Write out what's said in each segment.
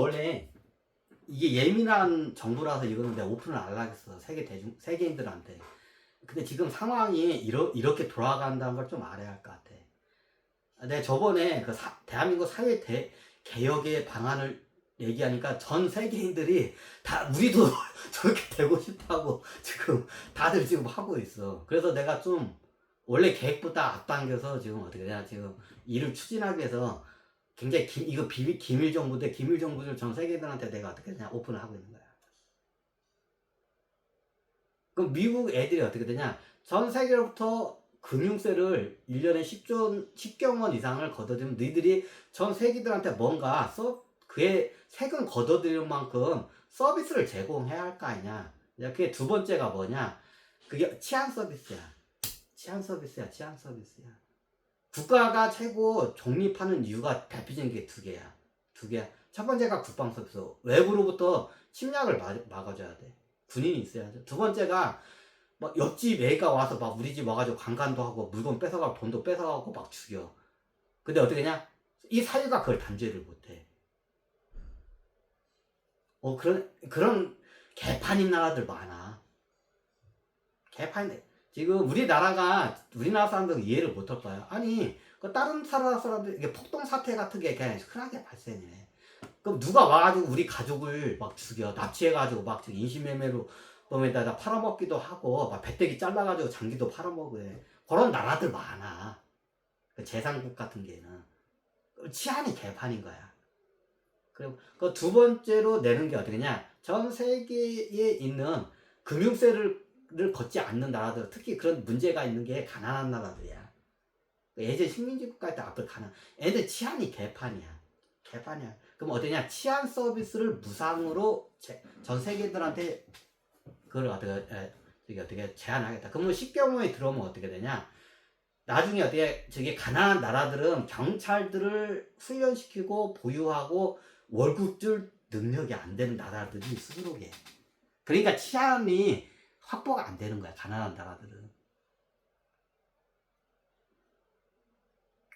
원래 이게 예민한 정부라서 이거는 내가 오픈을 안 하겠어. 세계인들한테. 근데 지금 상황이 이렇게 돌아간다는 걸 좀 알아야 할 것 같아. 내가 저번에 대한민국 사회 개혁의 방안을 얘기하니까 전 세계인들이 다 우리도 저렇게 되고 싶다고 지금 다들 지금 하고 있어. 그래서 내가 좀 원래 계획보다 앞당겨서 지금 어떻게 되냐, 지금 일을 추진하기 위해서 굉장히 이거 기밀 정보인데 기밀 정보를 전 세계인들한테 내가 어떻게 되냐 오픈을 하고 있는 거야. 그럼 미국 애들이 어떻게 되냐, 전 세계로부터 금융세를 1년에 10조 원 이상을 걷어들이면 너희들이 전 세계들한테 뭔가 그의 세금 걷어들일 만큼 서비스를 제공해야 할 거 아니냐. 그게 두 번째가 뭐냐, 그게 치안 서비스야. 치안 서비스야. 국가가 최고 독립하는 이유가 대표적인 게 두 개야. 첫 번째가 국방 서비스. 외부로부터 침략을 막아줘야 돼. 군인이 있어야죠. 두 번째가 막 옆집 애가 와서 막 우리 집 와가지고 강간도 하고 물건 뺏어가고 돈도 뺏어가고 막 죽여. 근데 어떻게 냐, 이 사회가 그걸 단죄를 못해. 그런 개판인 나라들 많아. 개판인데 지금 우리나라 사람들은 이해를 못할 거야. 아니 다른 나라 사람들 이게 폭동 사태 같은 게 그냥 흔하게 발생해. 그럼 누가 와가지고 우리 가족을 막 죽여, 납치해가지고 막 인신매매로 놈에다가 팔아먹기도 하고 막 배때기 잘라가지고 장기도 팔아먹어. 그런 나라들 많아. 제3국 같은 게는 치안이 개판인 거야. 그리고 그 두 번째로 내는 게 어떻게냐, 전 세계에 있는 금융세를 걷지 않는 나라들, 특히 그런 문제가 있는 게 가난한 나라들이야. 예전 식민지 국가 때 앞을 가난 애들 치안이 개판이야. 그럼 어떠냐, 치안 서비스를 무상으로 전 세계들한테 그걸 어떻게 제한하겠다. 그러면 10경우에 들어오면 어떻게 되냐, 나중에 저기 가난한 나라들은 경찰들을 훈련시키고 보유하고 월급 줄 능력이 안 되는 나라들이 수두룩해. 그러니까 치안이 확보가 안 되는 거야, 가난한 나라들은.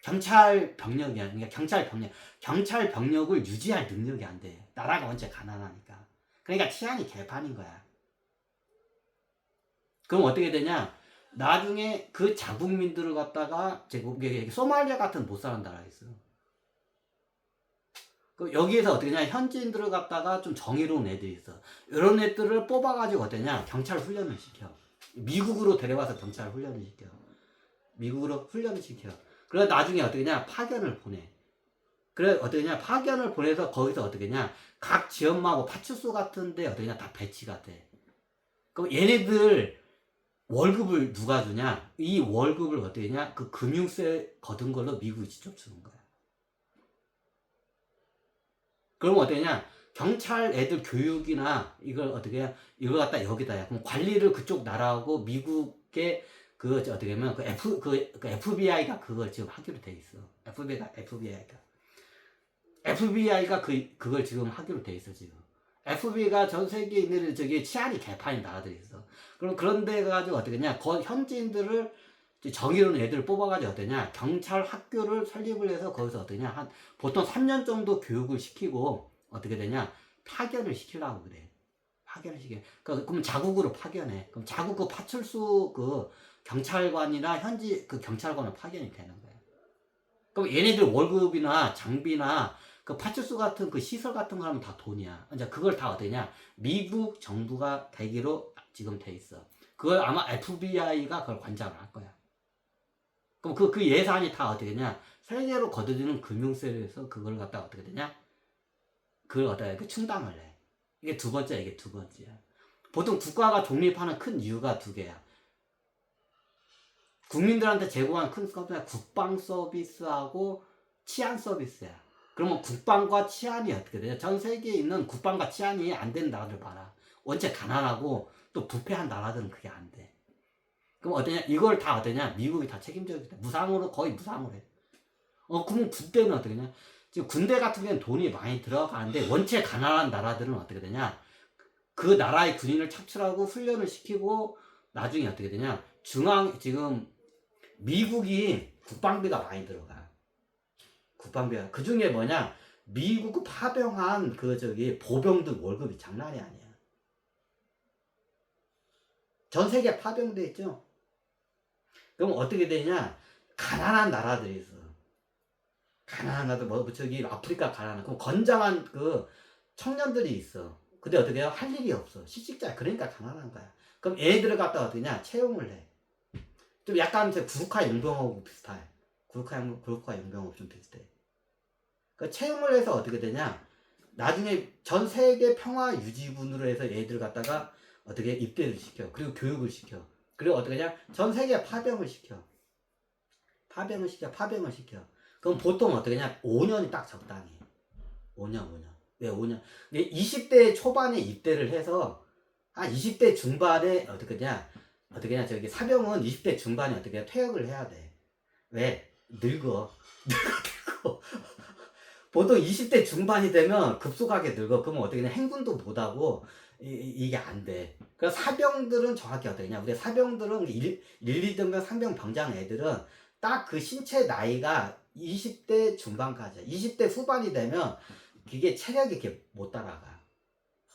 경찰 병력이야. 그러니까 경찰 병력을 유지할 능력이 안 돼. 나라가 원체 가난하니까. 그러니까 치안이 개판인 거야. 그럼 어떻게 되냐, 나중에 그 자국민들을 갖다가 소말리아 같은 못 사는 나라가 있어. 여기에서 어떻게 되냐, 현지인들을 갖다가 좀 정의로운 애들이 있어. 이런 애들을 뽑아가지고 어떠냐, 경찰 훈련을 시켜. 미국으로 데려가서 경찰 훈련을 시켜. 그래 나중에 어떻게 되냐, 파견을 보내. 그래 어떻게 되냐, 파견을 보내서 거기서 어떻게 되냐, 각 지역마다 파출소 같은데 어떻게 되냐 다 배치가 돼. 그럼 얘네들 월급을 누가 주냐, 이 월급을 어떻게 되냐, 그 금융세 거둔 걸로 미국이 직접 주는 거야. 그럼 어떠냐, 경찰 애들 교육이나 이걸 갖다 여기다. 그럼 관리를 그쪽 나라하고 미국의 어떻게 하면 FBI가 그걸 지금 하기로 돼 있어. FBI가 그걸 지금 하기로 돼 있어, 지금. FBI가 전 세계에 있는 치안이 개판인 나라들이 있어. 그럼 그런 데 가지고 어떻게 하냐, 현지인들을 정의로운 애들을 뽑아가지고 어떠냐, 경찰 학교를 설립을 해서 거기서 어떠냐, 보통 3년 정도 교육을 시키고 어떻게 되냐, 파견을 시키려고 그래. 그럼 자국으로 파견해. 그럼 자국 그 파출소 경찰관이나 현지 경찰관을 파견이 되는 거야. 그럼 얘네들 월급이나 장비나 파출소 같은 시설 같은 거 하면 다 돈이야. 이제 그걸 다 어떠냐, 미국 정부가 대기로 지금 돼 있어. 그걸 아마 FBI가 그걸 관장을 할 거야. 그럼 그 예산이 다 어떻게 되냐, 세계로 걷어지는 금융세를 해서 그걸 갖다가 어떻게 되냐, 그걸 갖다가 충당을 해. 이게 두 번째야. 보통 국가가 독립하는 큰 이유가 두 개야. 국민들한테 제공하는 큰 서비스가 국방 서비스하고 치안 서비스야. 그러면 국방과 치안이 어떻게 되냐, 전 세계에 있는 국방과 치안이 안 되는 나라들 봐라. 원체 가난하고 또 부패한 나라들은 그게 안 돼. 그럼 어떠냐, 이걸 다 어떠냐, 미국이 다 책임져야 돼. 거의 무상으로 해. 그러면 군대는 어떻게 되냐, 지금 군대 같은 경우는 돈이 많이 들어가는데 원체 가난한 나라들은 어떻게 되냐, 그 나라의 군인을 착출하고 훈련을 시키고 나중에 어떻게 되냐, 지금 미국이 국방비가 많이 들어가. 그 중에 뭐냐, 미국 파병한 보병들 월급이 장난이 아니야. 전 세계 파병돼 있죠. 그럼 어떻게 되냐? 가난한 나라들이 있어. 가난한 나라들 아프리카 가난한 그럼 건장한 청년들이 있어. 근데 어떻게 해요? 할 일이 없어. 시집자. 그러니까 가난한 거야. 그럼 애들을 갖다가 어떻게냐? 채용을 해. 좀 약간 구루카 용병하고 비슷해. 구루카 용병하고 좀 비슷해. 그 채용을 해서 어떻게 되냐? 나중에 전 세계 평화 유지군으로 해서 애들 갖다가 어떻게 입대를 시켜. 그리고 교육을 시켜. 그리고 어떻게 하냐? 전 세계 파병을 시켜. 파병을 시켜. 그럼 보통 어떻게 하냐? 5년이 딱 적당해. 5년. 왜 5년? 20대 초반에 입대를 해서 한 20대 중반에 어떻게 하냐? 사병은 20대 중반에 어떻게 퇴역을 해야 돼. 왜? 늙어. 보통 20대 중반이 되면 급속하게 늙어. 그러면 어떻게 하냐? 행군도 못하고 이게 안 돼. 그래서 사병들은 정확히 어떻게 하냐? 우리 사병들은 2등병 상병 병장 애들은 딱 그 신체 나이가 20대 중반까지야. 20대 후반이 되면 그게 체력이 이렇게 못 따라가.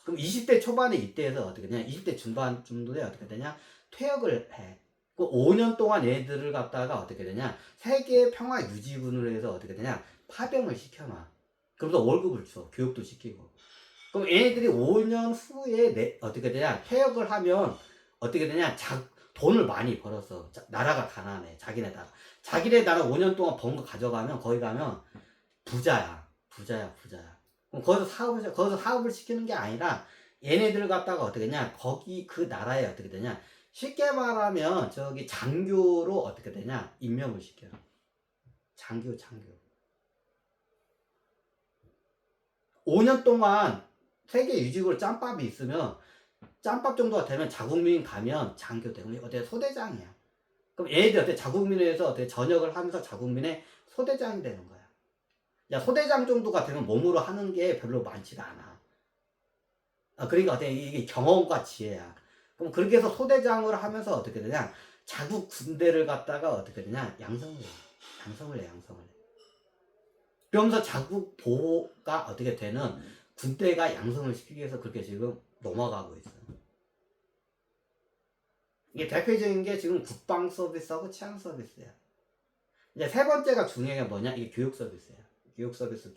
그럼 20대 초반에 입대해서 어떻게 되냐? 20대 중반 정도에 어떻게 되냐? 퇴역을 해. 그 5년 동안 얘들을 갖다가 어떻게 되냐? 세계 평화 유지군으로 해서 어떻게 되냐? 파병을 시켜놔. 그러면서 월급을 줘. 교육도 시키고. 그럼 얘네들이 5년 후에 어떻게 되냐? 퇴역을 하면 어떻게 되냐? 돈을 많이 벌었어. 나라가 가난해. 자기네 나라 5년 동안 번 거 가져가면 거기 가면 부자야. 그럼 거기서 사업을 시키는 게 아니라 얘네들 갖다가 어떻게 되냐? 거기 그 나라에 어떻게 되냐? 쉽게 말하면 장교로 어떻게 되냐? 임명을 시켜. 장교. 5년 동안 세계 유지국으로 짬밥이 있으면 짬밥 정도가 되면 자국민 가면 장교 되고 어때 소대장이야. 그럼 얘들 어때 자국민에서 어때 전역을 하면서 자국민의 소대장이 되는 거야. 야 소대장 정도가 되면 몸으로 하는 게 별로 많지가 않아. 그러니까 어때 이게 경험과 지혜야. 그럼 그렇게 해서 소대장을 하면서 어떻게 되냐? 자국 군대를 갖다가 어떻게 되냐? 양성을 해. 그러면서 자국 보호가 어떻게 되는 군대가 양성을 시키기 위해서 그렇게 지금 넘어가고 있어. 이게 대표적인 게 지금 국방 서비스하고 치안 서비스야. 이제 세 번째가 중요한 게 뭐냐? 이게 교육 서비스야. 교육 서비스.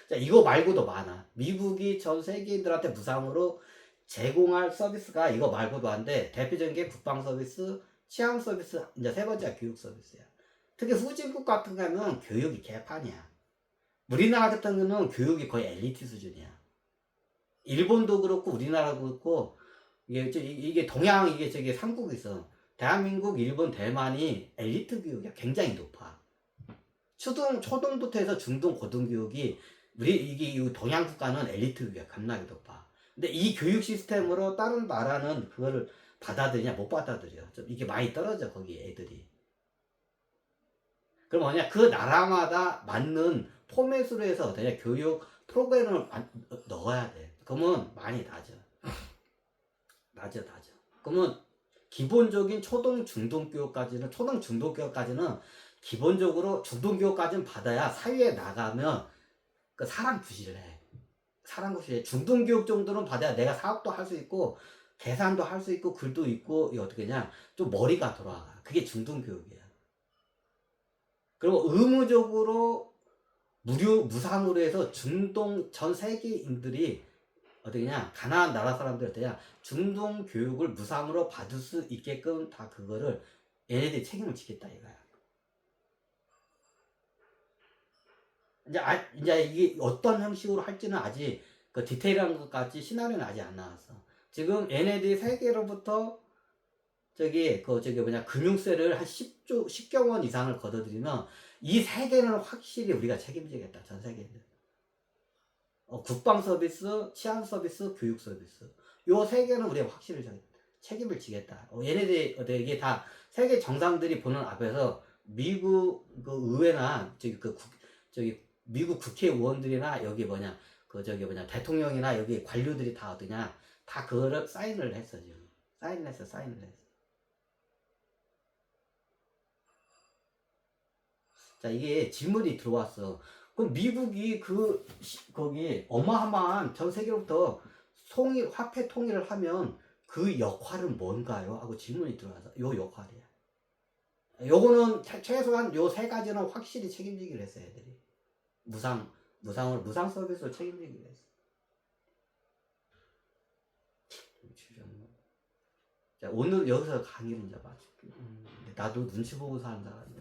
자, 이거 말고도 많아. 미국이 전 세계인들한테 무상으로 제공할 서비스가 이거 말고도 한데 대표적인 게 국방 서비스, 치안 서비스, 이제 세 번째가 교육 서비스야. 특히 후진국 같은 경우는 교육이 개판이야. 우리나라 같은 경우는 교육이 거의 엘리트 수준이야. 일본도 그렇고 우리나라도 그렇고 이게 동양 삼국이 있어. 대한민국, 일본, 대만이 엘리트 교육이 굉장히 높아. 초등부터 해서 중등, 고등교육이 이 동양 국가는 엘리트 교육이 겁나게 높아. 근데 이 교육 시스템으로 다른 나라는 그거를 받아들이냐 못 받아들여. 좀 이게 많이 떨어져 거기 애들이. 그럼 뭐냐 그 나라마다 맞는 포맷으로 해서 어떠냐 교육 프로그램을 넣어야 돼. 그러면 많이 낮아. 그러면 기본적인 초등 중등 교육까지는 기본적으로 중등 교육까지는 받아야 사회에 나가면 그 사람 구실을 해. 중등 교육 정도는 받아야 내가 사업도 할 수 있고 계산도 할 수 있고 글도 있고 어떻게 냐 좀 머리가 돌아가. 그게 중등 교육이야. 그리고 의무적으로 무상으로 해서 중동 전 세계인들이 어떻게냐 가난한 나라 사람들한테 중등 교육을 무상으로 받을 수 있게끔 다 그거를 얘네들이 책임을 지겠다 이거야. 이제 이게 어떤 형식으로 할지는 아직 그 디테일한 것까지 시나리오는 아직 안 나왔어. 지금 얘네들이 세계로부터 금융세를 한 10조 원 이상을 걷어들이면 이 세 개는 확실히 우리가 책임지겠다. 전 세계인들. 국방 서비스, 치안 서비스, 교육 서비스. 요 세 개는 우리가 확실히 책임을 지겠다. 얘네들이 이게 다 세계 정상들이 보는 앞에서 미국 그 의회나 미국 국회의원들이나 대통령이나 여기 관료들이 다 다 그거를 사인을 했어 지금. 사인을 했어. 자, 이게 질문이 들어왔어. 그럼 미국이 거기 어마어마한 전 세계로부터 화폐 통일을 하면 그 역할은 뭔가요? 하고 질문이 들어와서 요 역할이야. 요거는 최소한 요 세 가지는 확실히 책임지기로 했어 애들이. 무상 서비스로 책임지기로 했어. 자, 오늘 여기서 강의를 이제 마칠게. 나도 눈치 보고 사는 사람이야.